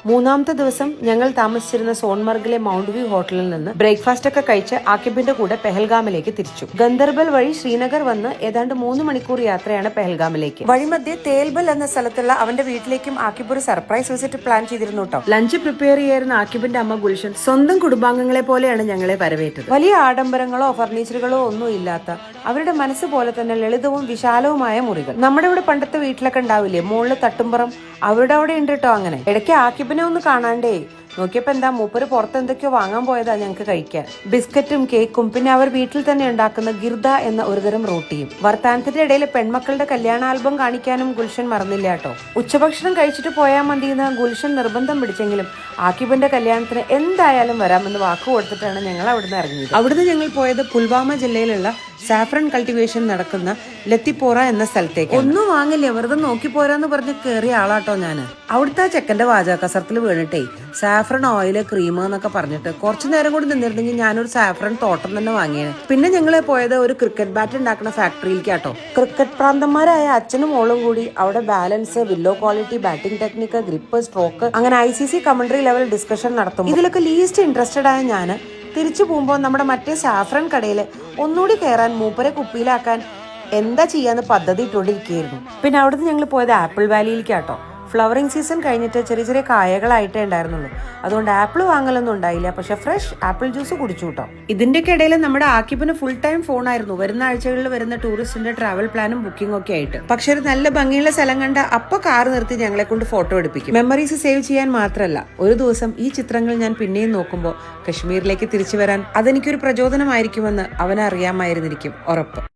മൂന്നാമത്തെ ദിവസം ഞങ്ങൾ താമസിച്ചിരുന്ന സോൺമർഗിലെ മൗണ്ട് വ്യൂ ഹോട്ടലിൽ നിന്ന് ബ്രേക്ക്ഫാസ്റ്റ് ഒക്കെ കഴിച്ച് ആക്കിബിന്റെ കൂടെ പെഹൽഗാമിലേക്ക് തിരിച്ചു. ഗന്ദർബൽ വഴി ശ്രീനഗർ വന്ന് ഏതാണ്ട് 3 മണിക്കൂർ യാത്രയാണ് പെഹൽഗാമിലേക്ക്. വഴിമധ്യേ തേൽബൽ എന്ന സ്ഥലത്തുള്ള അവന്റെ വീട്ടിലേക്കും ആക്കിബ് ഒരു സർപ്രൈസ് വിസിറ്റ് പ്ലാൻ ചെയ്തിരുന്നു കേട്ടോ. ലഞ്ച് പ്രിപ്പയർ ചെയ്യായിരുന്ന ആക്കിബിന്റെ അമ്മ ഗുൽഷൻ സ്വന്തം കുടുംബാംഗങ്ങളെ പോലെയാണ് ഞങ്ങളെ വരവേറ്റത്. വലിയ ആഡംബരങ്ങളോ ഫർണിച്ചറുകളോ ഒന്നും ഇല്ലാത്ത അവരുടെ മനസ്സ് പോലെ തന്നെ ലളിതവും വിശാലവുമായ മുറികൾ. നമ്മുടെ ഇവിടെ പണ്ടത്തെ വീട്ടിലൊക്കെ ഉണ്ടാവില്ലേ മുകളിൽ തട്ടുംപുറം, അവരുടെ അവിടെ ഉണ്ട് കേട്ടോ. അങ്ങനെ ഇടയ്ക്ക് ആക്കിബിനെ ഒന്ന് കാണാണ്ടേ നോക്കിയപ്പോ എന്താ മൂപ്പര് പുറത്ത് എന്തൊക്കെയോ വാങ്ങാൻ പോയതാ ഞങ്ങൾക്ക് കഴിക്കാൻ. ബിസ്ക്കറ്റും കേക്കും പിന്നെ അവർ വീട്ടിൽ തന്നെ ഉണ്ടാക്കുന്ന ഗിർദ എന്ന ഒരുതരം റോട്ടിയും. വർത്താനത്തിന്റെ ഇടയിൽ പെൺമക്കളുടെ കല്യാണ ആൽബം കാണിക്കാനും ഗുൽഷൻ മറന്നില്ല കേട്ടോ. ഉച്ചഭക്ഷണം കഴിച്ചിട്ട് പോയാൽ മതിയെന്ന് ഗുൽഷൻ നിർബന്ധം പിടിച്ചെങ്കിലും ആക്കിബിന്റെ കല്യാണത്തിന് എന്തായാലും വരാമെന്ന് വാക്ക് കൊടുത്തിട്ടാണ് ഞങ്ങൾ അവിടുന്ന് ഇറങ്ങിയത്. അവിടുന്ന് ഞങ്ങൾ പോയത് പുൽവാമ ജില്ലയിലുള്ള സാഫ്രൺ കൾട്ടിവേഷൻ നടക്കുന്ന ലത്തിപ്പോറ എന്ന സ്ഥലത്തേക്ക്. ഒന്നും വാങ്ങില്ല, വെറുതെ നോക്കി പോരാന്ന് പറഞ്ഞ് കേറിയ ആളാട്ടോ ഞാന്. അവിടുത്തെ ആ ചെക്കന്റെ വാചകസരത്തിൽ വീണിട്ടേ സാഫ്രൺ ഓയില് ക്രീം എന്നൊക്കെ പറഞ്ഞിട്ട് കുറച്ചു നേരം കൂടി നിന്നിരുന്നെങ്കിൽ ഞാനൊരു സാഫ്രൺ തോട്ടം തന്നെ വാങ്ങിയാണ്. പിന്നെ ഞങ്ങളെ പോയത് ഒരു ക്രിക്കറ്റ് ബാറ്റ് ഉണ്ടാക്കുന്ന ഫാക്ടറിയിലേക്കാട്ടോ. ക്രിക്കറ്റ് പ്രാന്തന്മാരായ അച്ഛനും മോളും കൂടി അവിടെ balance, willow quality, batting technique, grip, stroke അങ്ങനെ ICC കമന്ററി ലെവൽ ഡിസ്കഷൻ നടത്തും. ഇതിലൊക്കെ ലീസ്റ്റ് ഇൻട്രസ്റ്റഡ് ആയ ഞാന് തിരിച്ചു പോകുമ്പോൾ നമ്മുടെ മറ്റേ സാഫ്രൺ കടയിൽ ഒന്നുകൂടി കയറാൻ മൂപ്പരെ കുപ്പിയിലാക്കാൻ എന്താ ചെയ്യാന്ന് പദ്ധതി ഇട്ടുകൊണ്ടിരിക്കുകയായിരുന്നു. പിന്നെ അവിടുന്ന് ഞങ്ങൾ പോയത് ആപ്പിൾ വാലിയിലേക്കാട്ടോ. ഫ്ലവറിംഗ് സീസൺ കഴിഞ്ഞിട്ട് ചെറിയ ചെറിയ കായകളായിട്ടേ ഉണ്ടായിരുന്നുള്ളൂ. അതുകൊണ്ട് ആപ്പിൾ വാങ്ങലൊന്നും ഉണ്ടായില്ല, പക്ഷെ ഫ്രഷ് ആപ്പിൾ ജ്യൂസ് കുടിച്ചു കേട്ടോ. ഇതിന്റെയൊക്കെ ഇടയിൽ നമ്മുടെ ആക്കിബിന് ഫുൾ ടൈം ഫോണായിരുന്നു. വരുന്ന ആഴ്ചകളിൽ വരുന്ന ടൂറിസ്റ്റിന്റെ ട്രാവൽ പ്ലാനും ബുക്കിംഗ് ഒക്കെ ആയിട്ട്. പക്ഷെ ഒരു നല്ല ഭംഗിയുള്ള സ്ഥലം കണ്ട അപ്പൊ കാർ നിർത്തി ഞങ്ങളെ കൊണ്ട് ഫോട്ടോ എടുപ്പിക്കും. മെമ്മറീസ് സേവ് ചെയ്യാൻ മാത്രമല്ല, ഒരു ദിവസം ഈ ചിത്രങ്ങൾ ഞാൻ പിന്നെയും നോക്കുമ്പോൾ കശ്മീരിലേക്ക് തിരിച്ചു വരാൻ അതെനിക്കൊരു പ്രചോദനമായിരിക്കുമെന്ന് അവനറിയാമായിരുന്നിരിക്കും ഉറപ്പ്.